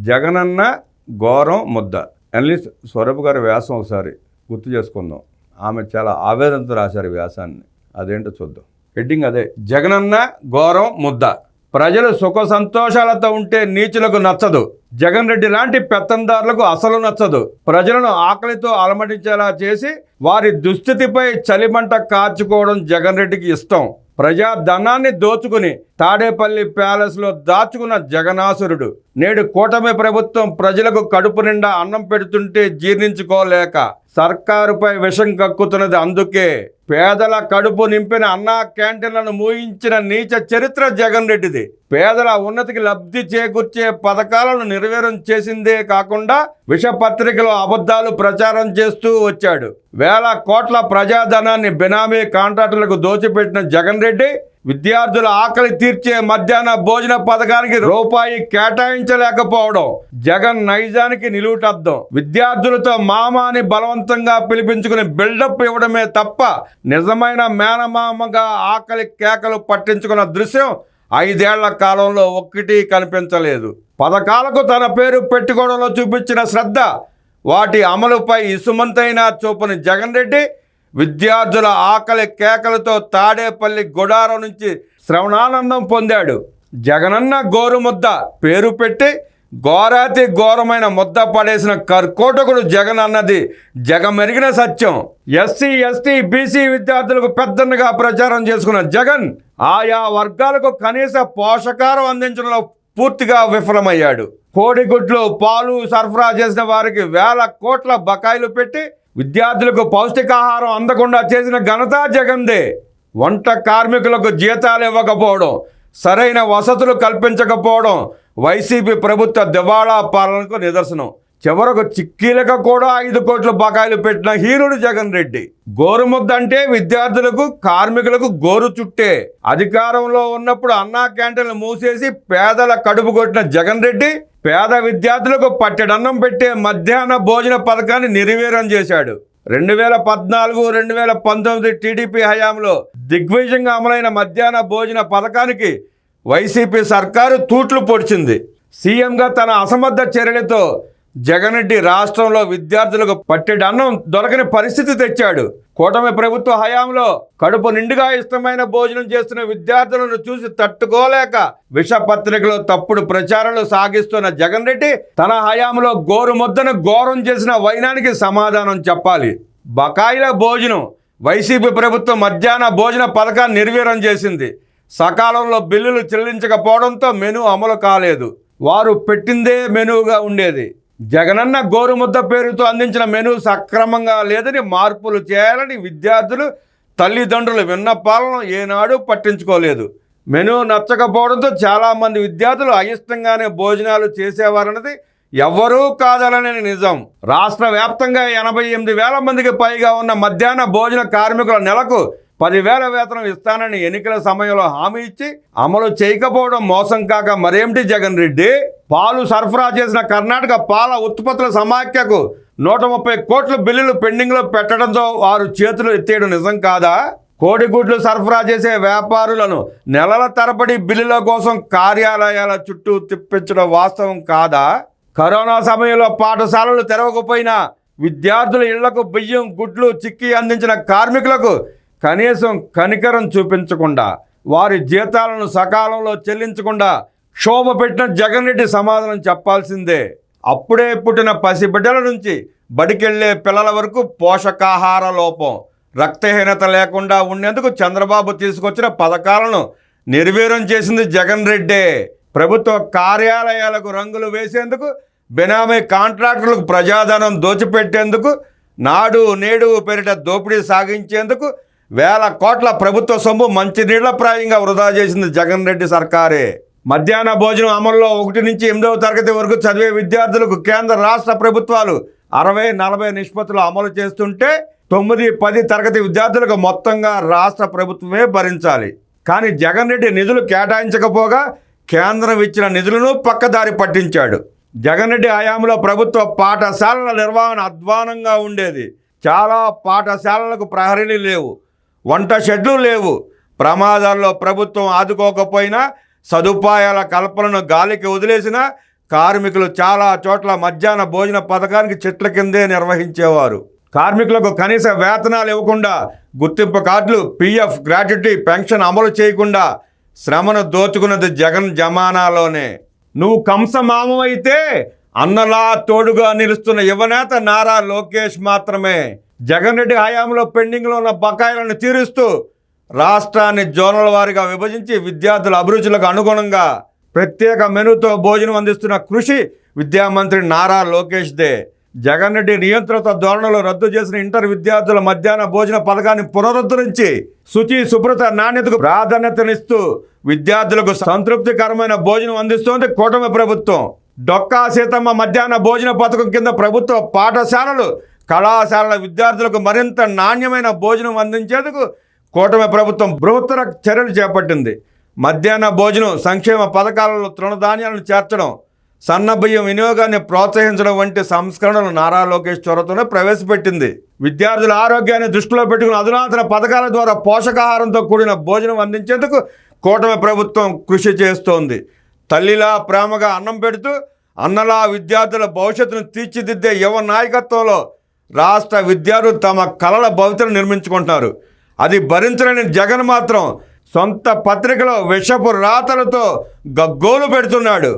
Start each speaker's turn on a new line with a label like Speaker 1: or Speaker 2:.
Speaker 1: జగనన్న ఘోరం ముద్ద. అనలిస్ట్ స్వరూప్ గారి వ్యాసం ఒకసారి గుర్తు చేసుకుందాం. ఆమె చాలా ఆవేదనతో రాశారు వ్యాసాన్ని. అదేంటో చూద్దాం. హెడ్డింగ్ అదే, జగనన్న ఘోరం ముద్ద. ప్రజలు సుఖ సంతోషాలతో ఉంటే నీచులకు నచ్చదు. జగన్ రెడ్డి లాంటి పెత్తందారులకు అసలు నచ్చదు. ప్రజలను ఆకలితో అలమటించేలా చేసి వారి దుస్థితిపై చలిమంట కార్చుకోవడం జగన్ రెడ్డికి ఇష్టం. ప్రజా ధనాన్ని దోచుకుని తాడేపల్లి ప్యాలెస్లో దాచుకున్న జగనాసురుడు నేడు కూటమి ప్రభుత్వం ప్రజలకు కడుపు నిండా అన్నం పెడుతుంటే జీర్ణించుకోలేక సర్కారుపై విషం కక్కుతున్నది. అందుకే పేదల కడుపు నింపిన అన్నా క్యాంటీన్లను మూయించిన నీచ చరిత్ర జగన్ రెడ్డిది. పేదల ఉన్నతికి లబ్ధి చేకూర్చే పథకాలను నిర్వీర్యం చేసిందే కాకుండా విషపత్రికలో అబద్ధాలు ప్రచారం చేస్తూ వచ్చాడు. వేల కోట్ల ప్రజాధనాన్ని బినామీ కాంట్రాక్టులకు దోచిపెట్టిన జగన్ రెడ్డి విద్యార్థుల ఆకలి తీర్చే మధ్యాహ్న భోజన పథకానికి రూపాయి కేటాయించలేకపోవడం జగన్ నైజానికి నిలువుటద్దం. విద్యార్థులతో మామ అని బలవంతంగా పిలిపించుకుని బిల్డప్ ఇవ్వడమే తప్ప నిజమైన మేనమామగా ఆకలి కేకలు పట్టించుకున్న దృశ్యం 5 ఏళ్ల కాలంలో ఒక్కటి కనిపించలేదు. పథకాలకు తన పేరు పెట్టుకోవడంలో చూపించిన శ్రద్ధ, వాటి అమలుపై ఇసుమంతైనా చూపని జగన్ రెడ్డి విద్యార్థుల ఆకలి కేకలతో తాడేపల్లి గుడారం నుంచి శ్రవణానందం పొందాడు. జగనన్న గోరు ముద్ద పేరు పెట్టి ఘోరాతి ఘోరమైన ముద్ద పడేసిన కర్కోటకుడు జగన్ అన్నది జగమెరిగిన సత్యం. ఎస్సీ ఎస్టీ బీసీ విద్యార్థులకు పెద్దన్నగా ప్రచారం చేసుకున్న జగన్ ఆయా వర్గాలకు కనీస పోషకాహారం అందించడంలో పూర్తిగా విఫలమయ్యాడు. కోడిగుడ్లు పాలు సరఫరా చేసిన వారికి వేల కోట్ల బకాయిలు పెట్టి విద్యార్థులకు పౌష్టికాహారం అందకుండా చేసిన ఘనత జగన్దే. వంట కార్మికులకు జీతాలు ఇవ్వకపోవడం, సరైన వసతులు కల్పించకపోవడం వైసీపీ ప్రభుత్వ దివాళా పాలనకు నిదర్శనం. చివరకు చిక్కీలకు కూడా 5 కోట్ల బకాయిలు పెట్టిన హీరుడు జగన్ రెడ్డి. గోరుముద్ద అంటే విద్యార్థులకు కార్మికులకు గోరు చుట్టే. అధికారంలో ఉన్నప్పుడు అన్నా క్యాంటీన్లు మూసేసి పేదల కడుపు కొట్టిన జగన్ రెడ్డి పేద విద్యార్థులకు పట్టెడన్నం పెట్టే మధ్యాహ్న భోజన పథకాన్ని నిర్వీర్యం చేశాడు. 2014-2019 టీడీపీ హయాంలో దిగ్విజయంగా అమలైన మధ్యాహ్న భోజన పథకానికి వైసీపీ సర్కారు తూట్లు పొడిచింది. సీఎంగా తన అసమర్థ చర్యలతో జగన్ రెడ్డి రాష్ట్రంలో విద్యార్థులకు పట్టెడన్నం దొరకని పరిస్థితి తెచ్చాడు. కూటమి ప్రభుత్వ హయాంలో కడుపు నిండుగా ఇష్టమైన భోజనం చేస్తున్న విద్యార్థులను చూసి తట్టుకోలేక విషపత్రికలో తప్పుడు ప్రచారాలు సాగిస్తున్న జగన్ రెడ్డి తన హయాంలో గోరు ముద్దను ఘోరం చేసిన వైనానికి సమాధానం చెప్పాలి. బకాయిల భోజనం వైసీపీ ప్రభుత్వం మధ్యాహ్న భోజన పథకాన్ని నిర్వీర్యం చేసింది. సకాలంలో బిల్లులు చెల్లించకపోవడంతో మెనూ అమలు కాలేదు. వారు పెట్టిందే మెనూగా ఉండేది. జగనన్న గోరుముద్ద పేరుతో అందించిన మెనూ సక్రమంగా లేదని, మార్పులు చేయాలని విద్యార్థులు తల్లిదండ్రుల విన్నపాలను ఏనాడు పట్టించుకోలేదు. మెనూ నచ్చకపోవడంతో చాలామంది విద్యార్థులు అయిష్టంగానే భోజనాలు చేసేవారన్నది ఎవ్వరూ కాదనని నిజం. రాష్ట్ర వ్యాప్తంగా 88,000 మందికి పైగా ఉన్న మధ్యాహ్న భోజన కార్మికుల నెలకు 10,000 వేతనం ఇస్తానని ఎన్నికల సమయంలో హామీ ఇచ్చి అమలు చేయకపోవడం మోసం కాక మరేమిటి జగన్ రెడ్డి? పాలు సరఫరా చేసిన కర్ణాటక పాల ఉత్పత్తుల సమాఖ్యకు 130 కోట్ల బిల్లులు పెండింగ్లో పెట్టడంతో వారు చేతులు ఎత్తేయడం నిజం కాదా? కోడిగుడ్లు సరఫరా చేసే వ్యాపారులను నెలల తరబడి బిల్లుల కోసం కార్యాలయాల చుట్టూ తిప్పించడం వాస్తవం కాదా? కరోనా సమయంలో పాఠశాలలు తెరవకపోయినా విద్యార్థుల ఇళ్లకు బియ్యం గుడ్లు చిక్కి అందించిన కార్మికులకు కనీసం కనికరం చూపించకుండా, వారి జీతాలను సకాలంలో చెల్లించకుండా క్షోభ పెట్టిన జగన్ రెడ్డి సమాధానం చెప్పాల్సిందే. అప్పుడే పుట్టిన పసిబిడ్డల నుంచి బడికెళ్లే పిల్లల వరకు పోషకాహార లోపం, రక్తహీనత లేకుండా ఉండేందుకు చంద్రబాబు తీసుకొచ్చిన పథకాలను నిర్వీర్యం చేసింది జగన్ రెడ్డే. ప్రభుత్వ కార్యాలయాలకు రంగులు వేసేందుకు, బినామీ కాంట్రాక్టర్లకు ప్రజాధనం దోచిపెట్టేందుకు, నాడు నేడు పేరిట దోపిడీ సాగించేందుకు వేల కోట్ల ప్రభుత్వ సొమ్ము మంచినీళ్ల ప్రాయంగా వృధా చేసింది జగన్ రెడ్డి సర్కారే. మధ్యాహ్న భోజనం అమల్లో 1 నుంచి 8వ తరగతి వరకు చదివే విద్యార్థులకు కేంద్ర రాష్ట్ర ప్రభుత్వాలు 60-40 నిష్పత్తులు అమలు చేస్తుంటే 9-10 తరగతి విద్యార్థులకు మొత్తంగా రాష్ట్ర ప్రభుత్వమే భరించాలి. కానీ జగన్ రెడ్డి నిధులు కేటాయించకపోగా కేంద్రం ఇచ్చిన నిధులను పక్కదారి పట్టించాడు. జగన్ రెడ్డి హయాంలో ప్రభుత్వ పాఠశాలల నిర్వహణ అధ్వానంగా ఉండేది. చాలా పాఠశాలలకు ప్రహరీలు లేవు, వంట షెడ్లు లేవు. ప్రమాదాల్లో ప్రభుత్వం ఆదుకోకపోయినా, సదుపాయాల కల్పనను గాలికి వదిలేసినా కార్మికులు చాలా చోట్ల మధ్యాహ్న భోజన పథకానికి చెట్ల కిందే నిర్వహించేవారు. కార్మికులకు కనీస వేతనాలు ఇవ్వకుండా, గుర్తింపు కార్డులు, పిఎఫ్, గ్రాట్యుటీ, పెన్షన్ అమలు చేయకుండా శ్రమను దోచుకున్నది జగన్ జమానాలోనే. నువ్వు కంసమామం అయితే అన్నలా తోడుగా నిలుస్తున్న యువనేత నారా లోకేష్ మాత్రమే. జగన్ రెడ్డి హయాంలో పెండింగ్లో ఉన్న బకాయిలను తీరుస్తూ రాష్ట్రాన్ని జోనల్ వారీగా విభజించి విద్యార్థుల అభిరుచులకు అనుగుణంగా ప్రత్యేక మెనూతో భోజనం అందిస్తున్న కృషి విద్యామంత్రి నారా లోకేష్దే. జగన్ రెడ్డి నియంత్రిత ధోరణిలో రద్దు చేసిన ఇంటర్ విద్యార్థుల మధ్యాహ్న భోజన పథకాన్ని పునరుద్ధరించి శుచి, శుభ్రత, నాణ్యతకు ప్రాధాన్యతనిస్తూ విద్యార్థులకు సంతృప్తికరమైన భోజనం అందిస్తోంది కూటమి ప్రభుత్వం. డొక్కా సీతమ్మ మధ్యాహ్న భోజన పథకం కింద ప్రభుత్వ పాఠశాలలు, కళాశాలల విద్యార్థులకు మరింత నాణ్యమైన భోజనం అందించేందుకు కూటమి ప్రభుత్వం బృహత్తర చర్యలు చేపట్టింది. మధ్యాహ్న భోజనం, సంక్షేమ పథకాలలో తృణధాన్యాలను చేర్చడం, సన్న బియ్యం వినియోగాన్ని ప్రోత్సహించడం వంటి సంస్కరణలు నారా లోకేష్ చొరవతోనే ప్రవేశపెట్టింది. విద్యార్థుల ఆరోగ్యాన్ని దృష్టిలో పెట్టుకుని అధునాతన పథకాల ద్వారా పోషకాహారంతో కూడిన భోజనం అందించేందుకు కూటమి ప్రభుత్వం కృషి చేస్తోంది. తల్లిలా ప్రేమగా అన్నం పెడుతూ అన్నలా విద్యార్థుల భవిష్యత్తును తీర్చిదిద్దే యువ నాయకత్వంలో రాష్ట్ర విద్యార్థులు తమ కలల భవితను నిర్మించుకుంటున్నారు. అది భరించలేని జగన్ మాత్రం సొంత పత్రికలో విషపు రాతలతో గగ్గోలు పెడుతున్నాడు.